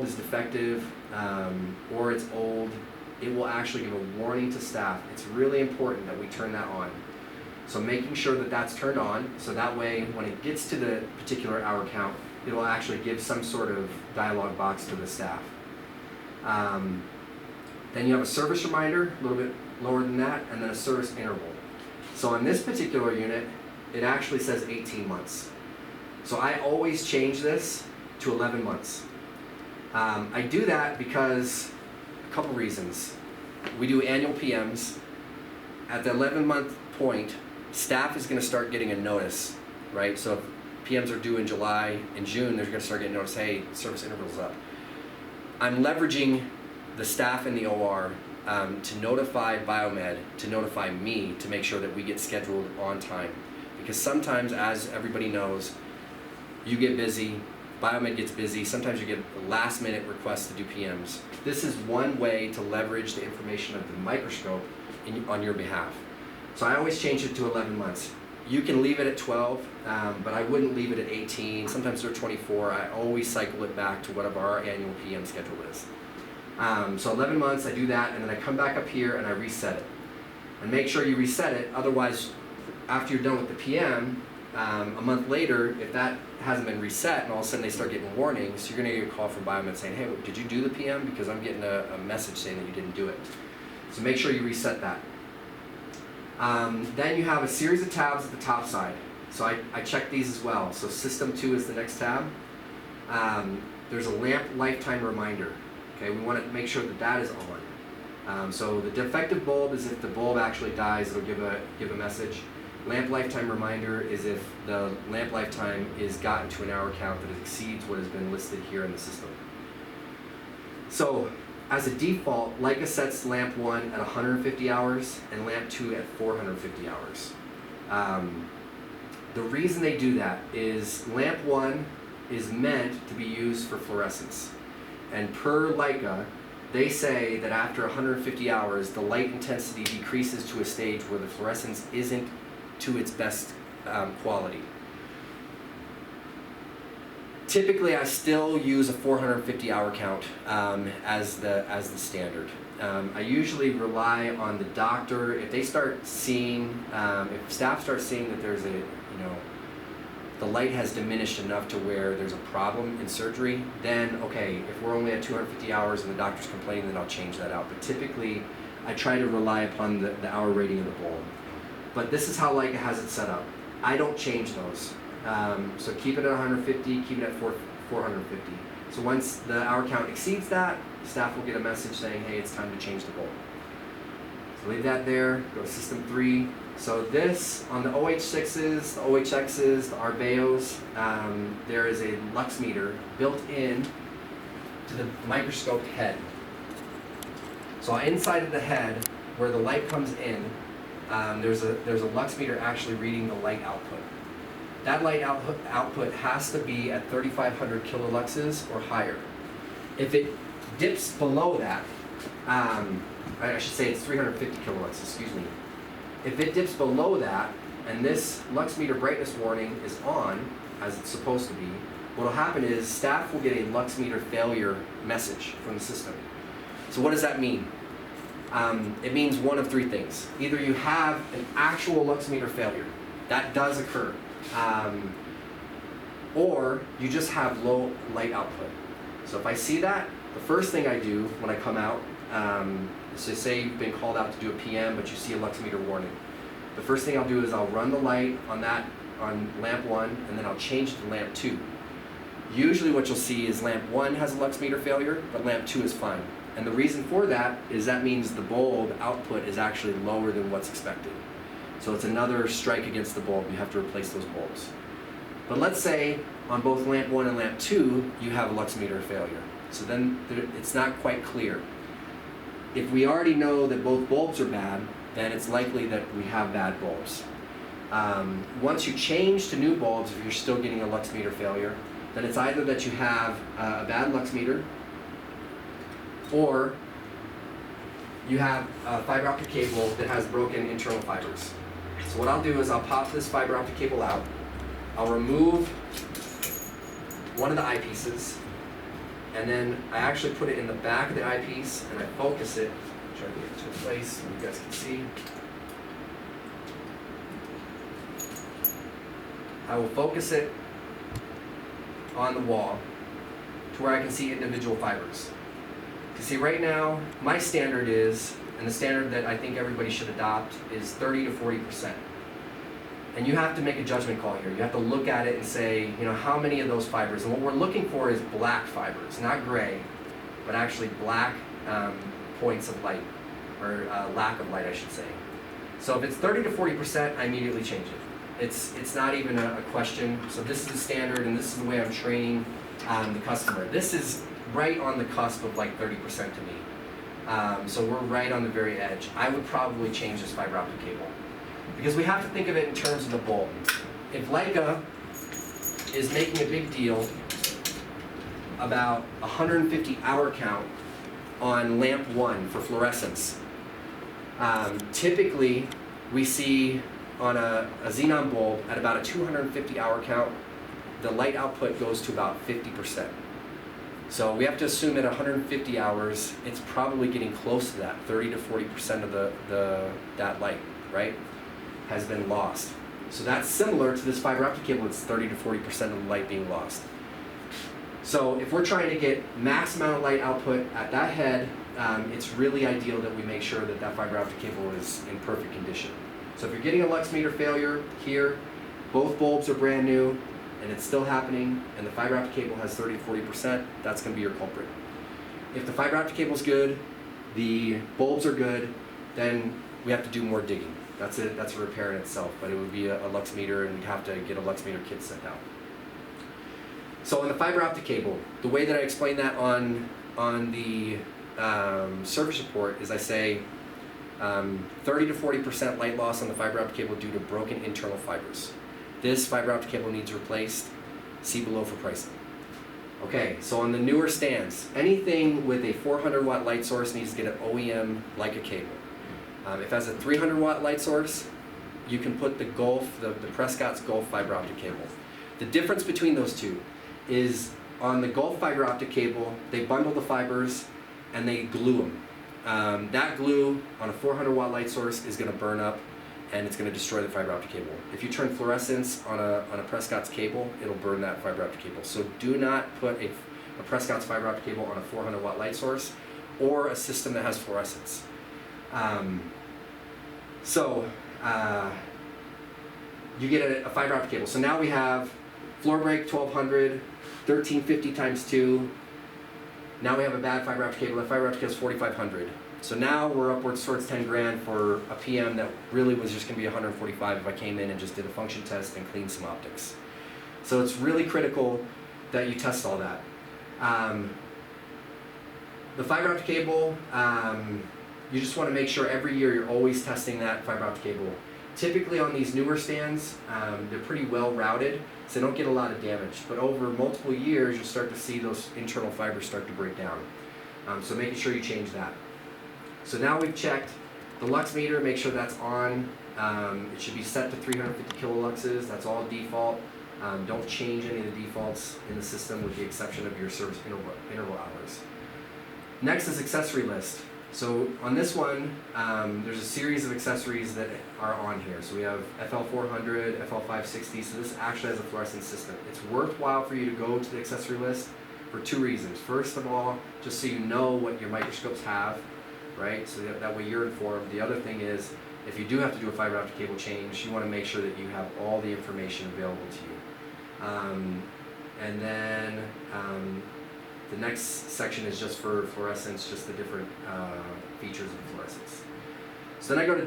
is defective or it's old, it will actually give a warning to staff. It's really important that we turn that on. So making sure that that's turned on, so that way when it gets to the particular hour count, it will actually give some sort of dialog box to the staff. Then you have a service reminder, a little bit lower than that, and then a service interval. So on this particular unit, it actually says 18 months. So I always change this to 11 months. I do that because a couple reasons. We do annual PMs. At the 11-month point, staff is going to start getting a notice, right? So if PMs are due in July, in June, they're going to start getting notice, hey, service interval's up. I'm leveraging the staff in the OR to notify Biomed, to notify me, to make sure that we get scheduled on time. Because sometimes, as everybody knows, you get busy, Biomed gets busy, sometimes you get last minute requests to do PMs. This is one way to leverage the information of the microscope on your behalf. So I always change it to 11 months. You can leave it at 12, but I wouldn't leave it at 18. Sometimes they're 24. I always cycle it back to whatever our annual PM schedule is. So 11 months, I do that, and then I come back up here and I reset it. And make sure you reset it, otherwise, after you're done with the PM, a month later, if that hasn't been reset and all of a sudden they start getting warnings, you're going to get a call from Biomed saying, hey, did you do the PM? Because I'm getting a message saying that you didn't do it. So make sure you reset that. Then you have a series of tabs at the top side. So I check these as well. So System 2 is the next tab. There's a lamp lifetime reminder. Okay, we want to make sure that that is on. So the defective bulb is if the bulb actually dies, it'll give a message. Lamp lifetime reminder is if the lamp lifetime is gotten to an hour count that exceeds what has been listed here in the system. So as a default, Leica sets lamp 1 at 150 hours and lamp 2 at 450 hours. The reason they do that is lamp 1 is meant to be used for fluorescence. And per Leica, they say that after 150 hours, the light intensity decreases to a stage where the fluorescence isn't to its best quality. Typically, I still use a 450 hour count as the standard. I usually rely on the doctor. If they start seeing, if staff starts seeing that there's the light has diminished enough to where there's a problem in surgery, then okay, if we're only at 250 hours and the doctor's complaining, then I'll change that out. But typically, I try to rely upon the hour rating of the bulb. But this is how Leica has it set up. I don't change those. So keep it at 150, keep it at 450. So once the hour count exceeds that, staff will get a message saying, hey, it's time to change the bulb. So leave that there, go to System 3. So this, on the OH6s, the OHXs, the Arbeos, there is a lux meter built in to the microscope head. So inside of the head, where the light comes in, there's a lux meter actually reading the light output. That light output has to be at 3,500 kiloluxes or higher. If it dips below that, I should say it's 350 kiloluxes, excuse me. If it dips below that, and this lux meter brightness warning is on, as it's supposed to be, what will happen is staff will get a lux meter failure message from the system. So what does that mean? It means one of three things. Either you have an actual lux meter failure, that does occur, or you just have low light output. So if I see that, the first thing I do when I come out, so say you've been called out to do a PM, but you see a lux meter warning. The first thing I'll do is I'll run the light on lamp 1, and then I'll change it to lamp 2. Usually what you'll see is lamp 1 has a lux meter failure, but lamp 2 is fine. And the reason for that is that means the bulb output is actually lower than what's expected. So it's another strike against the bulb. You have to replace those bulbs. But let's say on both lamp 1 and lamp 2, you have a lux meter failure. So then it's not quite clear. If we already know that both bulbs are bad, then it's likely that we have bad bulbs. Once you change to new bulbs, if you're still getting a lux meter failure, then it's either that you have a bad lux meter, or you have a fiber optic cable that has broken internal fibers. So what I'll do is I'll pop this fiber optic cable out, I'll remove one of the eyepieces, and then I actually put it in the back of the eyepiece and I focus it, try to get it to a place so you guys can see. I will focus it on the wall to where I can see individual fibers. You see, right now, my standard is, and the standard that I think everybody should adopt, is 30 to 40%. And you have to make a judgment call here. You have to look at it and say, you know, how many of those fibers? And what we're looking for is black fibers, not gray, but actually black points of light, or lack of light, I should say. So if it's 30 to 40%, I immediately change it. It's not even a question. So this is the standard, and this is the way I'm training the customer. This is right on the cusp of like 30% to me. So we're right on the very edge. I would probably change this fiber optic cable, because we have to think of it in terms of the bulb. If Leica is making a big deal about 150 hour count on lamp 1 for fluorescence, typically we see on a xenon bulb at about a 250 hour count, the light output goes to about 50%. So we have to assume at 150 hours, it's probably getting close to that, 30 to 40% of that light, right, has been lost. So that's similar to this fiber optic cable. It's 30 to 40% of the light being lost. So if we're trying to get max amount of light output at that head, it's really ideal that we make sure that that fiber optic cable is in perfect condition. So if you're getting a lux meter failure here, both bulbs are brand new, and it's still happening, and the fiber optic cable has 30 to 40%, that's going to be your culprit. If the fiber optic cable is good, the bulbs are good, then we have to do more digging. That's a repair in itself, but it would be a lux meter, and we'd have to get a lux meter kit sent out. So on the fiber optic cable, the way that I explain that on the service report is I say 30 to 40% light loss on the fiber optic cable due to broken internal fibers. This fiber optic cable needs replaced. See below for pricing. Okay, so on the newer stands, anything with a 400 watt light source needs to get an OEM Leica cable. If it has a 300 watt light source, you can put the Gulf, the Prescott's Gulf fiber optic cable. The difference between those two is on the Gulf fiber optic cable, they bundle the fibers and they glue them. That glue on a 400 watt light source is going to burn up, and it's going to destroy the fiber optic cable. If you turn fluorescence on a Prescott's cable, it'll burn that fiber optic cable. So do not put a Prescott's fiber optic cable on a 400 watt light source or a system that has fluorescence. You get a fiber optic cable. So now we have floor break 1200, 1350 times 2. Now we have a bad fiber optic cable. That fiber optic cable is 4500. So now we're upwards towards 10 grand for a PM that really was just going to be 145 if I came in and just did a function test and cleaned some optics. So it's really critical that you test all that. The fiber optic cable, you just want to make sure every year you're always testing that fiber optic cable. Typically on these newer stands, they're pretty well routed, so they don't get a lot of damage. But over multiple years, you'll start to see those internal fibers start to break down. So making sure you change that. So now we've checked the lux meter, make sure that's on. It should be set to 350 kiloluxes, that's all default. Don't change any of the defaults in the system with the exception of your service interval hours. Next is accessory list. So on this one, there's a series of accessories that are on here. So we have FL400, FL560, so this actually has a fluorescence system. It's worthwhile for you to go to the accessory list for 2 reasons. First of all, just so you know what your microscopes have, right? So that way you're informed. The other thing is, if you do have to do a fiber optic cable change, you want to make sure that you have all the information available to you. And then the next section is just for fluorescence, just the different features of fluorescence. So then I go to